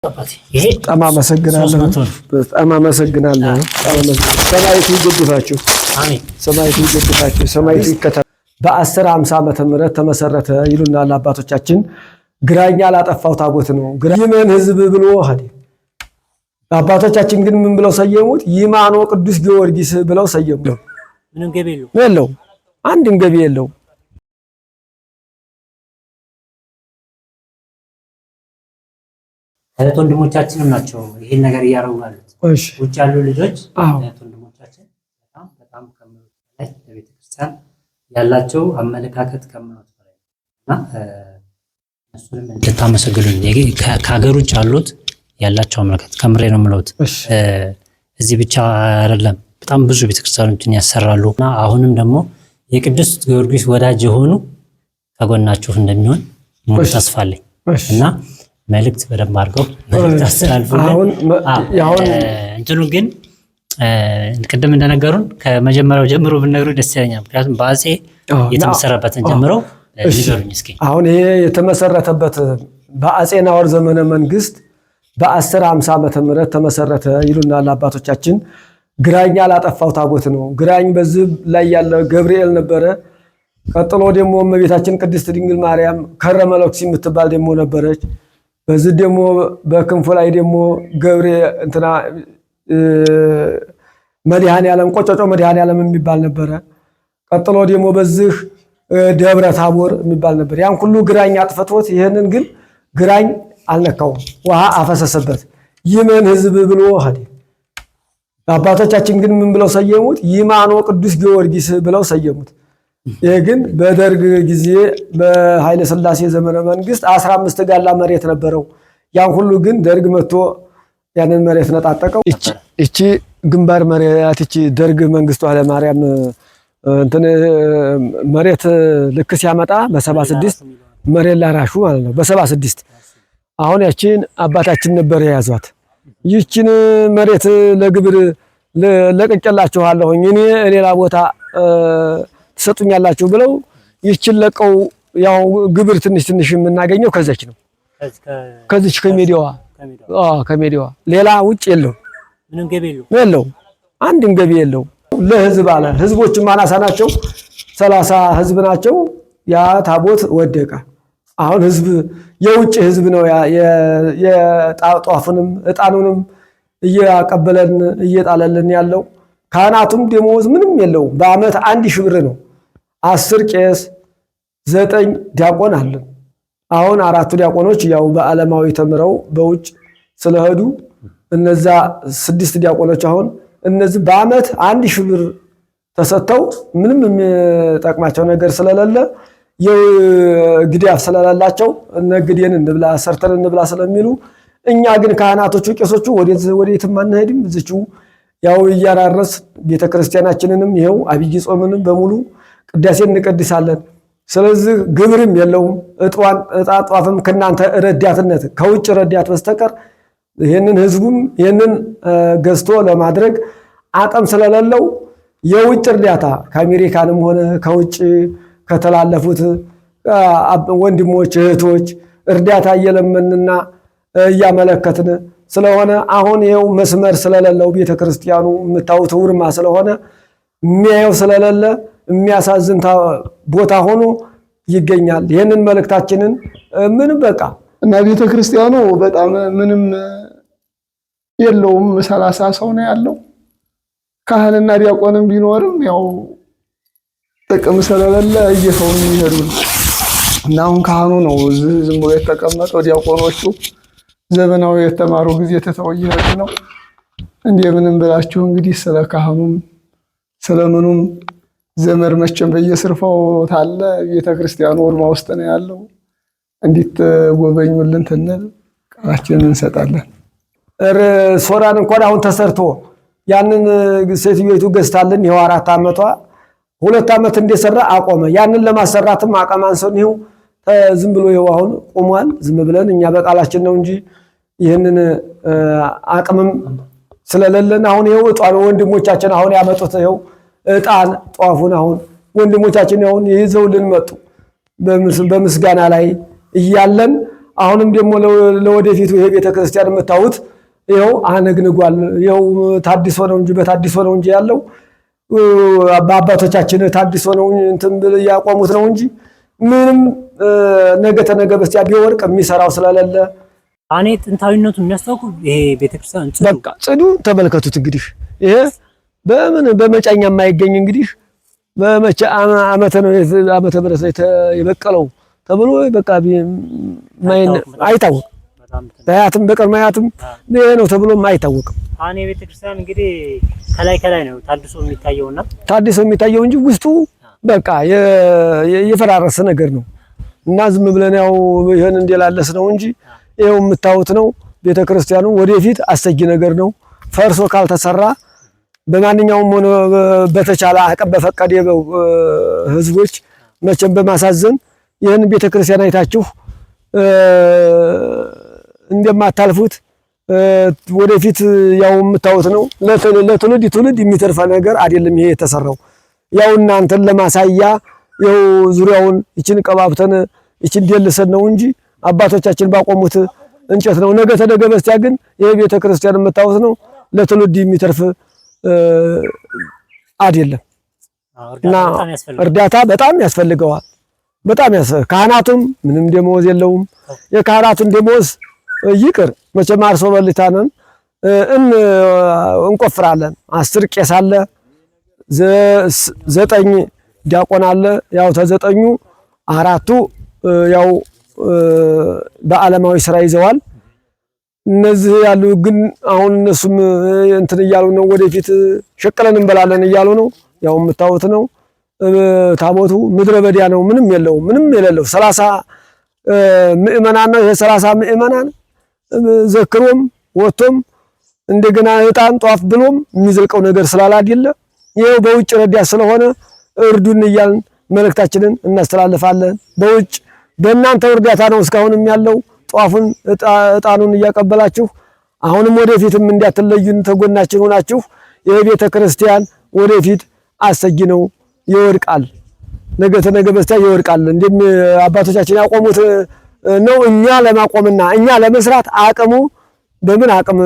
በጣም አመሰግናለሁ። ሰማይቱ ይገድፋችሁ። አሜን። ሰማይቱ ይገድፋችሁ። ሰማይቱ ይከተል። በ1050 ዓመተ ምህረት ተመሰረተ ይሉናል አባቶቻችን። ግራኛ ላጠፋው ታቦት ነው። ይመን ህዝብ ብሎ ሀዲ አባቶቻችን ግን ምን ብለው ሰየሙት? ይማኖ ቅዱስ ጊዮርጊስ ብለው ሰየሙት። ምንም ገቢ የለው፣ አንድም ገቢ የለው። እህት ወንድሞቻችንም ናቸው ይሄን ነገር እያደረጉ ያሉት። ውጭ ያሉ ልጆች እህት ወንድሞቻችን በጣም ከምኑት በላይ ለቤተክርስቲያን ያላቸው አመለካከት ከምኑት በላይ እና እሱንም እንድታመሰግኑኝ ከሀገር ውጭ ያሉት ያላቸው አመለካከት ከምሬ ነው የምለውት። እዚህ ብቻ አይደለም በጣም ብዙ ቤተክርስቲያኖችን ያሰራሉ እና አሁንም ደግሞ የቅዱስ ጊዮርጊስ ወዳጅ የሆኑ ከጎናችሁ እንደሚሆን ሙሉ ተስፋ አለኝ እና መልእክት በደንብ አድርገው መልእክት አስተላልፉልን። እንትኑ ግን ቅድም እንደነገሩን ከመጀመሪያው ጀምሮ ብንነግሩ ደስ ይለኛል። ምክንያቱም በአፄ የተመሰረተበትን ጀምሮ ንገሩኝ እስኪ። አሁን ይሄ የተመሰረተበት በአፄ ናኦር ዘመነ መንግስት በ1050 ዓመተ ምህረት ተመሰረተ ይሉናል አባቶቻችን። ግራኝ ላጠፋው ታቦት ነው። ግራኝ በዚህ ላይ ያለ ገብርኤል ነበረ። ቀጥሎ ደግሞ እመቤታችን ቅድስት ድንግል ማርያም ከረመለክሲ የምትባል ደግሞ ነበረች። በዚህ ደግሞ በክንፉ ላይ ደግሞ ገብርኤል እንትና መድኃኔዓለም ቆጮጮ መድኃኔዓለም የሚባል ነበረ። ቀጥሎ ደግሞ በዚህ ደብረ ታቦር የሚባል ነበር። ያን ሁሉ ግራኝ አጥፍቶት ይሄንን ግን ግራኝ አልነካውም፣ ውሃ አፈሰሰበት። ይመን ህዝብ ብሎ ሀዲ አባቶቻችን ግን ምን ብለው ሰየሙት? ይማኖ ቅዱስ ጊዮርጊስ ብለው ሰየሙት። ይሄ ግን በደርግ ጊዜ በኃይለ ሥላሴ ዘመነ መንግስት 15 ጋላ መሬት ነበረው። ያን ሁሉ ግን ደርግ መጥቶ ያንን መሬት ነጣጠቀው። እቺ ግንባር መሬት እቺ ደርግ መንግስቱ ኃይለ ማርያም እንትን መሬት ልክ ሲያመጣ በ76 መሬት ላራሹ ማለት ነው። በ76 አሁን ያቺን አባታችን ነበር የያዟት። ይቺን መሬት ለግብር ለቀቀላችኋለሁ እኔ ሌላ ቦታ ተሰጡኛላችሁ ብለው ይችን ለቀው ያው ግብር ትንሽ ትንሽ የምናገኘው ከዛች ነው። ከዚች ከሜዲያዋ ሌላ ውጭ የለው፣ ምንም ገቢ የለው፣ አንድም ገቢ የለው። ለህዝብ አለ ህዝቦችም አናሳ ናቸው፣ 30 ህዝብ ናቸው። ያ ታቦት ወደቀ። አሁን ህዝብ የውጭ ህዝብ ነው የጣጧፍንም እጣኑንም እያቀበለን እየጣለልን ያለው። ካህናቱም ደሞዝ ምንም የለው። በአመት 1000 ብር ነው። 10 ቄስ 9 ዲያቆን አለን። አሁን 4 ዲያቆኖች ያው በዓለማዊ ተምረው በውጭ ስለሄዱ እነዛ 6 ዲያቆኖች አሁን እነዚህ በአመት 1000 ብር ተሰጥተው ምንም የሚጠቅማቸው ነገር ስለሌለ የግዳፍ ስለላላቸው ነግዴን እንብላ ሰርተን እንብላ ስለሚሉ እኛ ግን ካህናቶቹ ቄሶቹ ወዴትም አንሄድም። እዚሁ ያው እያራረስ ቤተክርስቲያናችንንም ይሄው አብይ ጾምንም በሙሉ ቅዳሴን እንቀድሳለን። ስለዚህ ግብርም የለውም። እጣጧፍም ከናንተ ረዳትነት ከውጭ ረዳት በስተቀር ይሄንን ህዝቡም ይሄንን ገዝቶ ለማድረግ አቅም ስለሌለው የውጭ እርዳታ ከአሜሪካንም ሆነ ከውጭ ከተላለፉት ወንድሞች እህቶች እርዳታ እየለመንና እያመለከትን ስለሆነ አሁን ይሄው መስመር ስለሌለው ቤተክርስቲያኑ የምታዩት ውርማ ስለሆነ የሚያየው ስለሌለ የሚያሳዝን ቦታ ሆኖ ይገኛል። ይሄንን መልእክታችንን ምን በቃ እና ቤተክርስቲያኑ በጣም ምንም የለውም። 30 ሰው ነው ያለው። ካህንና ዲያቆንም ቢኖርም ያው ጥቅም ስለሌለ እየተውን ይሄዱ እና አሁን ካህኑ ነው ዝም ብሎ የተቀመጠው። ዲያቆኖቹ ዘመናዊ የተማሩ ጊዜ ተተው ይሄዱ ነው። እንደምንም ብላችሁ እንግዲህ ስለ ካህኑም ስለምኑም ዘመር መቼም በየስርፋው ታለ ቤተክርስቲያኑ ወርማ ውስጥ ነው ያለው። እንዴት ጎበኙልን ትንል ቃላችንን እንሰጣለን። ሶራን እንኳን አሁን ተሰርቶ ያንን ሴትዮይቱ ገዝታልን ይኸው 4 አመቷ 2 አመት እንደሰራ አቆመ። ያንን ለማሰራትም አቀማንሰን ይኸው ዝም ብሎ ይኸው አሁን ቆሟል። ዝም ብለን እኛ በቃላችን ነው እንጂ ይሄንን አቅምም ስለሌለን አሁን ይኸው እጣን ወንድሞቻችን አሁን ያመጡት ይኸው እጣን ጧፉን አሁን ወንድሞቻችን አሁን ይዘውልን መጡ። በምስጋና ላይ እያለን አሁንም ደግሞ ለወደፊቱ ይሄ ቤተክርስቲያን የምታዩት ይኸው አነግንጓል። ይኸው ታድሶ ነው እንጂ በታድሶ ነው እንጂ ያለው በአባቶቻችን ታድሶ ነው እንትን ያቆሙት ነው እንጂ ምንም ነገ ተነገ በስቲያ ቢወርቅ የሚሰራው ስለሌለ እኔ ጥንታዊነቱ የሚያስታውቁ ይሄ ቤተክርስቲያን በቃ ጽዱ ተመልከቱት። እንግዲህ ይሄ በመጫኛ የማይገኝ እንግዲህ በመቼ ዓመተ ምህረት የበቀለው ተብሎ በቃ አይታወቅም። በያትም በቀድሞ አያትም ይሄ ነው ተብሎ አይታወቅም። አኔ ቤተክርስቲያን እንግዲህ ከላይ ነው ታድሶ የሚታየውና ታድሶ የሚታየው እንጂ ውስጡ በቃ የፈራረሰ ነገር ነው እና ዝም ብለን ያው ይሄን እንደላለስ ነው እንጂ ይሄው የምታዩት ነው። ቤተክርስቲያኑ ወደፊት አሰጊ ነገር ነው። ፈርሶ ካልተሰራ በማንኛውም ሆነ በተቻለ አቅም በፈቀደ ህዝቦች መቼም በማሳዘን ይሄን ቤተክርስቲያን አይታችሁ እንደማታልፉት ወደፊት ያው የምታዩት ነው። ለትውልድ የሚተርፋ ነገር አይደለም ይሄ የተሰራው። ያው እናንተን ለማሳያ ያው ዙሪያውን ይችን ቀባብተን ይችን ደልሰን ነው እንጂ አባቶቻችን ባቆሙት እንጨት ነው። ነገ ተነገ በስቲያ ግን ይሄ ቤተክርስቲያን የምታዩት ነው ለትውልድ የሚተርፍ አይደለም እና እርዳታ በጣም ያስፈልገዋል። በጣም ካህናቱም ምንም ደሞዝ የለውም። የካህናቱን ደሞዝ ይቅር መቼም አርሶ በልታነን እንቆፍራለን። 10 ቄስ አለ፣ 9 ዲያቆን አለ። ያው ተዘጠኙ 4ቱ ያው በዓለማዊ ስራ ይዘዋል። እነዚህ ያሉ ግን አሁን እነሱም እንትን እያሉ ነው። ወደፊት ሸቀለን እንበላለን እያሉ ነው። ያው የምታዩት ነው። ታቦቱ ምድረ በዳ ነው። ምንም የለውም። ምንም የሌለው 30 ምእመናን ነው። ይሄ 30 ምእመናን ዘክሮም ወጥቶም እንደገና ዕጣን ጧፍ ብሎም የሚዘልቀው ነገር ስላላደለ ይሄው በውጭ ረዳት ስለሆነ እርዱን እያልን መልእክታችንን እናስተላልፋለን። በውጭ በእናንተ እርዳታ ነው እስካሁንም ያለው ጧፉን ዕጣኑን እያቀበላችሁ አሁንም ወደፊትም እንዳትለዩን ተጎናችን ሆናችሁ ይሄ ቤተክርስቲያን ወደፊት አሰጊ ነው፣ ይወድቃል። ነገ ተነገ በስቲያ ይወድቃል። እንደም አባቶቻችን ያቆሙት ነው። እኛ ለማቆምና እኛ ለመስራት አቅሙ በምን አቅም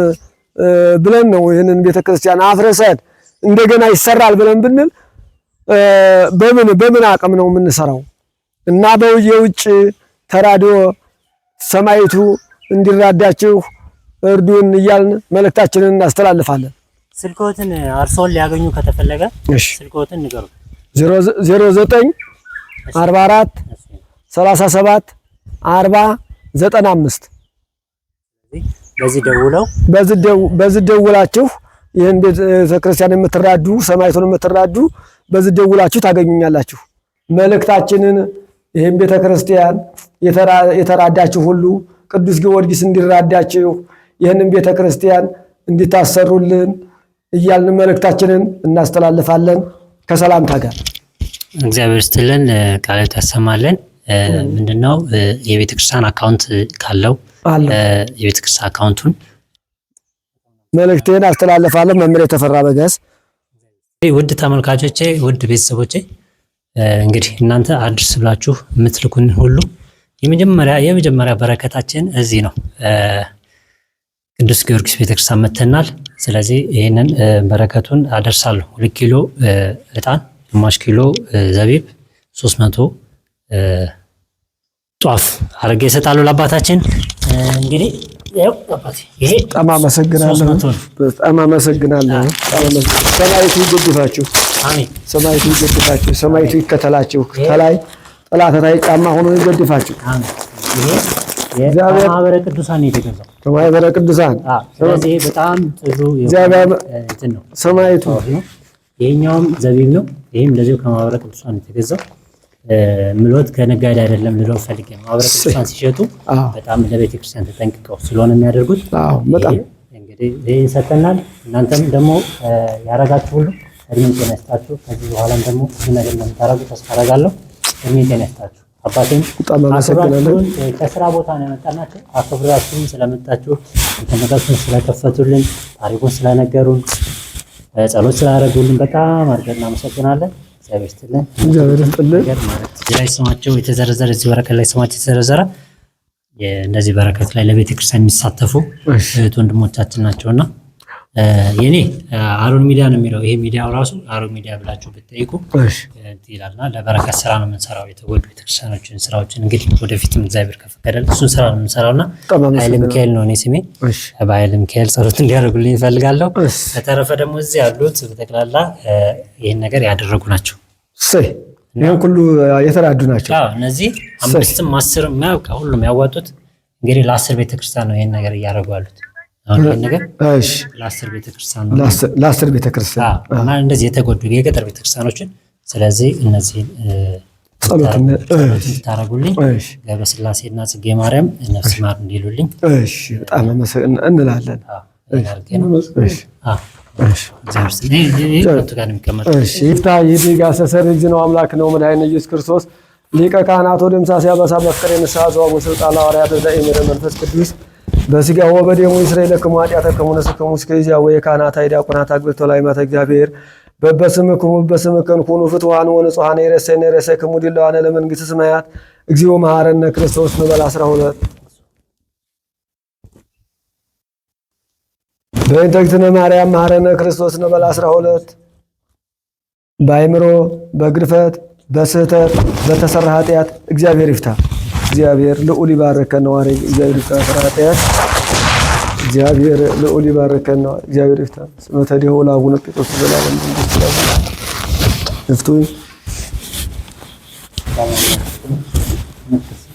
ብለን ነው ይሄንን ቤተክርስቲያን አፍረሰን እንደገና ይሰራል ብለን ብንል በምን አቅም ነው የምንሰራው? እና የውጭ ተራድኦ ሰማይቱ እንዲራዳችሁ እርዱን እያልን መልእክታችንን እናስተላልፋለን። ስልኮትን አርሶን ሊያገኙ ከተፈለገ ስልኮትን ንገሩ። 09 44 37 40 95 በዚህ ደውላችሁ ይሄን ቤተክርስቲያን የምትራዱ ሰማይቱን የምትራዱ በዚህ ደውላችሁ ታገኙኛላችሁ። መልእክታችንን ይሄን ቤተክርስቲያን የተራዳችሁ ሁሉ ቅዱስ ጊዮርጊስ እንዲራዳችሁ ይሄንን ቤተክርስቲያን እንዲታሰሩልን እያልን መልእክታችንን እናስተላልፋለን ከሰላምታ ጋር። እግዚአብሔር ይስጥልን፣ ቃላት ያሰማልን። ምንድነው የቤተክርስቲያን አካውንት ካለው የቤተክርስቲያን አካውንቱን መልእክቴን አስተላልፋለሁ። መምህር የተፈራ በጋስ። ውድ ተመልካቾቼ፣ ውድ ቤተሰቦቼ እንግዲህ እናንተ አድርስ ብላችሁ የምትልኩን ሁሉ የመጀመሪያ በረከታችን እዚህ ነው። ቅዱስ ጊዮርጊስ ቤተክርስቲያን መተናል። ስለዚህ ይህንን በረከቱን አደርሳለሁ። 2 ኪሎ ዕጣን፣ ግማሽ ኪሎ ዘቢብ፣ 300 ጧፍ አድርጌ እሰጣለሁ ለአባታችን። እንግዲህ ያው አባቴ ይሄ በጣም አመሰግናለሁ። በጣም አመሰግናለሁ። ሰማይቱ ይገድፋችሁ። አሜን። ሰማይቱ ይገድፋችሁ። ሰማይቱ ይከተላችሁ። ከላይ ጠላታታይ ጫማ ሆኖ ይገድፋችሁ። አሜን። ይሄ ማህበረ ቅዱሳን የተገዛው ማህበረ ቅዱሳን። ስለዚህ በጣም ጥሩ እንትን ነው ሰማይቱ። ይሄኛውም ዘቢብ ነው። ይሄም እንደዚሁ ከማህበረ ቅዱሳን የተገዛው ምሎት ከነጋዴ አይደለም ልለው ፈልጌ ነው። ማህበረ ቅዱሳን ሲሸጡ በጣም ለቤተ ክርስቲያን ተጠንቅቀው ስለሆነ የሚያደርጉት። በጣም እንግዲህ ይሄን ሰተናል። እናንተም ደግሞ ያረጋችሁ ሁሉ እድሜ ጤና ይስጣችሁ። ከዚህ በኋላም ደግሞ ብዙ ነገር እንደምታረጉ ተስፋ አደርጋለሁ። እድሜ ጤና ይስጣችሁ። አባቴም በጣም አመሰግናለሁ። ከስራ ቦታ ነው የመጣናችሁ። አክብራችሁን ስለመጣችሁ ተመጣጣኝ ስለከፈቱልን ታሪኩን ስለነገሩን ጸሎት ስላደረጉልን በጣም አድርገን እናመሰግናለን። እግዚአብሔር ይስጥልን። እግዚአብሔር ይስጥልን። ማለት ላይ ስማቸው የተዘረዘረ እዚህ ወረቀት ላይ ስማቸው የተዘረዘረ እንደዚህ በረከት ላይ ለቤተክርስቲያን የሚሳተፉ እህት ወንድሞቻችን ናቸውና የኔ አሮን ሚዲያ ነው የሚለው። ይሄ ሚዲያው ራሱ አሮን ሚዲያ ብላችሁ ብትጠይቁ ይላልና ለበረከት ስራ ነው የምንሰራው። የተጎዱ ቤተክርስቲያኖችን ስራዎችን እንግዲህ ወደፊትም እግዚአብሔር ከፈቀደል እሱን ስራ ነው የምንሰራውና ኃይለ ሚካኤል ነው እኔ ስሜ። በኃይለ ሚካኤል ጸሎት እንዲያደርጉልኝ እፈልጋለሁ። በተረፈ ደግሞ እዚህ ያሉት በተክላላ ይሄን ነገር ያደረጉ ናቸው። ይሄን ሁሉ የተራዱ ናቸው። አዎ እነዚህ 5ም 10ም ያውቃ ሁሉም ያዋጡት እንግዲህ ለ10 ቤተክርስቲያን ነው ይሄን ነገር እያደረጉ ያሉት። አሁን ነገር እሺ ለ10 ቤተክርስቲያን ነው ለ10 ቤተክርስቲያን እና እንደዚህ የተጎዱ የገጠር ቤተክርስቲያኖችን ስለዚህ እነዚህ ጸሎት ታረጉልኝ ገብረ ስላሴና ጽጌ ማርያም ነፍስ ማር እንዲሉልኝ እሺ በጣም እንላለን። ይፍታ ይዲጋ ሰሰርጅ ነው አምላክ ነው መድኃኒነ ኢየሱስ ክርስቶስ ሊቀ ካህናት ወደምሳስ ያበሳ በፍቅር የንስሐ ዘዋሙ ስልጣን ሐዋርያት ዘኢምረ መንፈስ ቅዱስ በስጋ ወበደሙ እስራኤል ለከሙ ኃጢአተከሙ ነስከሙ እስከዚያ ወይ ካህናት ዲያቆናት አግብቶ ላይ ማተ እግዚአብሔር በበስምክሙ ኩኑ ፍትዋን ወንጹሃን የረሰይክሙ ዲላዋነ ለመንግሥተ ሰማያት እግዚኦ መሐረነ ክርስቶስ ንበል 12 በእንተክትነ ማርያም መሐረነ ክርስቶስ ንበል 12 በአይምሮ በግድፈት በስህተት በተሰራ ኃጢአት እግዚአብሔር ይፍታ። እግዚአብሔር ልዑል ይባርከን ነው አረ እግዚአብሔር ይፍታ። ኃጢአት እግዚአብሔር ልዑል ይባርከን ነው እግዚአብሔር ይፍታ። ስመተ ዲሁ ለአቡነ ጴጥሮስ ዘላለም ይፍቱ።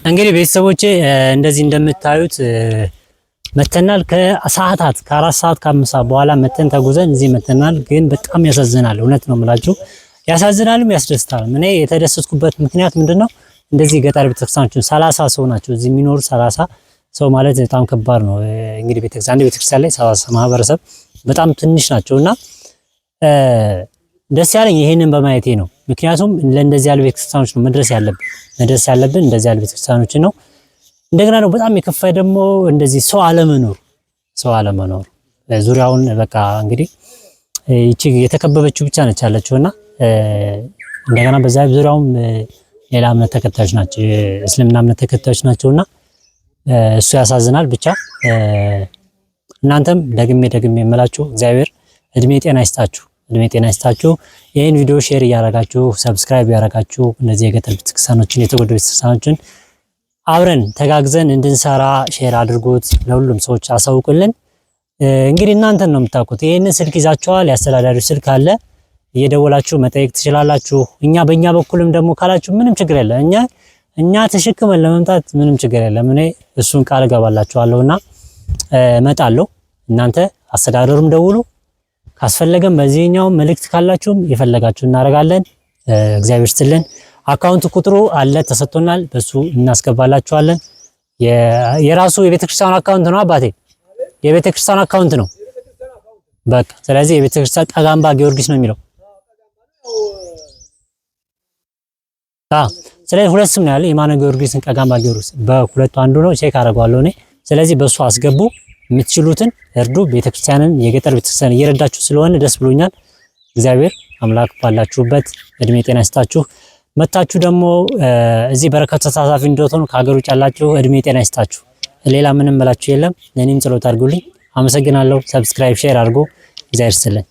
እንግዲህ ቤተሰቦቼ እንደዚህ እንደምታዩት መተናል። ከሰዓታት ከ4 ሰዓት ከ5 ሰዓት በኋላ መተን ተጉዘን እዚህ መተናል። ግን በጣም ያሳዝናል። እውነት ነው የምላችሁ ያሳዝናልም ያስደስታል። እኔ የተደሰትኩበት ምክንያት ምንድነው? እንደዚህ ገጠር ቤተክርስቲያኖችን 30 ሰው ናቸው እዚህ የሚኖሩ 30 ሰው ማለት በጣም ከባድ ነው። እንግዲህ ቤተክርስቲያን ላይ 30 ማህበረሰብ በጣም ትንሽ ናቸውና ደስ ያለኝ ይሄንን በማየቴ ነው። ምክንያቱም ለእንደዚህ ያሉ ቤተክርስቲያኖች ነው መድረስ ያለብን እንደዚህ ያሉ ቤተክርስቲያኖች ነው። እንደገና ነው በጣም የከፋ ደግሞ እንደዚህ ሰው አለመኖር ዙሪያውን በቃ እንግዲህ ይቺ የተከበበችው ብቻ ነች ያለችውና እንደገና በዛ ዙሪያውም ሌላ እምነት ተከታዮች ናቸው፣ እስልምና እምነት ተከታዮች ናቸውና እሱ ያሳዝናል። ብቻ እናንተም ደግሜ የምላችሁ እግዚአብሔር እድሜ ጤና ይስጣችሁ። ይሄን ቪዲዮ ሼር እያደረጋችሁ ሰብስክራይብ እያደረጋችሁ እነዚህ የገጠር ቤተክርስቲያኖችን የተጎዱ ቤተክርስቲያኖችን አብረን ተጋግዘን እንድንሰራ ሼር አድርጉት፣ ለሁሉም ሰዎች አሳውቁልን። እንግዲህ እናንተን ነው የምታውቁት። ይሄንን ስልክ ይዛችኋል፣ ያስተዳዳሪው ስልክ አለ፣ እየደወላችሁ መጠየቅ ትችላላችሁ። በእኛ በኩልም ደግሞ ካላችሁ ምንም ችግር የለም። እኛ ተሸክመን ለመምጣት ምንም ችግር የለም። እኔ እሱን ቃል ገባላችኋለሁና እመጣለሁ። እናንተ አስተዳደሩም ደውሉ፣ ካስፈለገም በዚህኛው መልእክት ካላችሁም የፈለጋችሁ እናደርጋለን። እግዚአብሔር ይስጥልን። አካውንት ቁጥሩ አለ ተሰጥቶናል፣ በሱ እናስገባላችኋለን። የራሱ የቤተክርስቲያን አካውንት ነው አባቴ፣ የቤተክርስቲያን አካውንት ነው በቃ። ስለዚህ የቤተክርስቲያን ቀጋምባ ጊዮርጊስ ነው የሚለው። ስለዚህ ሁለት ስም ነው ያለው፣ የማነ ጊዮርጊስን ቀጋምባ ጊዮርጊስ፣ በሁለቱ አንዱ ነው። ቼክ አደርገዋለሁ እኔ። ስለዚህ በሱ አስገቡ፣ የምትችሉትን እርዱ። ቤተክርስቲያንን የገጠር ቤተክርስቲያን እየረዳችሁ ስለሆነ ደስ ብሎኛል። እግዚአብሔር አምላክ ባላችሁበት እድሜ ጤና ይስጣችሁ። መታችሁ ደግሞ እዚህ በረከት ተሳታፊ እንድትሆኑ ከሀገር ውጭ ያላችሁ እድሜ ጤና ይስጣችሁ። ሌላ ምንም መላችሁ የለም። ለኔም ጸሎት አድርጉልኝ። አመሰግናለሁ። ሰብስክራይብ ሼር አድርጉ። እግዚአብሔር ይስጥልኝ።